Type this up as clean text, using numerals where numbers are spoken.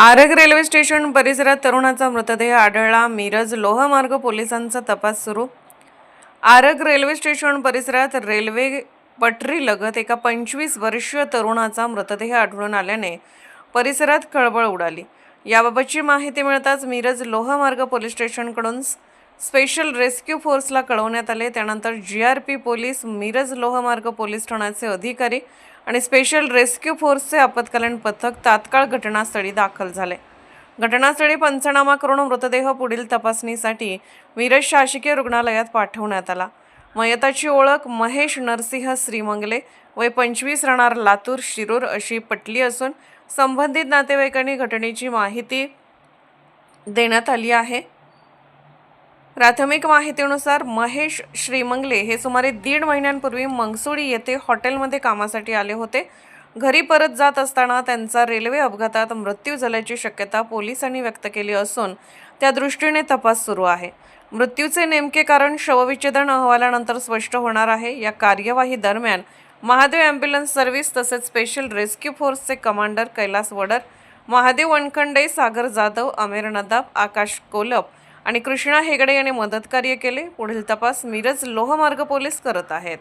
Arag railway station परिसरात तरुणाचा मृतदेह आढळला. मिरज लोहमार्ग पोलिसांचा तपास सुरू. आरग रेल्वे स्टेशन परिसरात रेल्वे पटरीलगत एका 25 वर्षीय तरुणाचा मृतदेह आढळून आल्याने परिसरात खळबळ उडाली. याबाबतची माहिती मिळताच मिरज लोहमार्ग पोलीस स्टेशनकडून स्पेशल रेस्क्यू फोर्सला कळवण्यात आले. त्यानंतर GRP पोलीस, मिरज लोहमार्ग पोलीस ठाण्याचे अधिकारी आणि स्पेशल रेस्क्यू फोर्सचे आपत्कालीन पथक तात्काळ घटनास्थळी दाखल झाले. घटनास्थळी पंचनामा करून मृतदेह पुढील तपासणीसाठी मिरज शासकीय रुग्णालयात पाठवण्यात आला. मयताची ओळख महेश नरसिंह श्रीमंगले, वय 25, राहणार लातूर शिरूर अशी पटली असून संबंधित नातेवाईकांनी घटनेची माहिती देण्यात आली आहे. प्राथमिक माहितीनुसार महेश श्रीमंगले हे सुमारे 1.5 महिन्यांपूर्वी मंगसुडी येथे हॉटेलमध्ये कामासाठी आले होते. घरी परत जात असताना त्यांचा रेल्वे अपघातात मृत्यू झाल्याची शक्यता पोलिसांनी व्यक्त केली असून त्या दृष्टीने तपास सुरू आहे. मृत्यूचे नेमके कारण शवविच्छेदन अहवालानंतर स्पष्ट होणार आहे. या कार्यवाही दरम्यान महादेव ॲम्ब्युलन्स सर्व्हिस तसेच स्पेशल रेस्क्यू फोर्सचे कमांडर कैलास वडर, महादेव वनखंडे, सागर जाधव, अमेर नदाब, आकाश कोलप आणि कृष्णा हेगडे यांनी मदतकार्य केले. पुढील तपास मिरज लोहमार्ग पोलीस करत आहेत.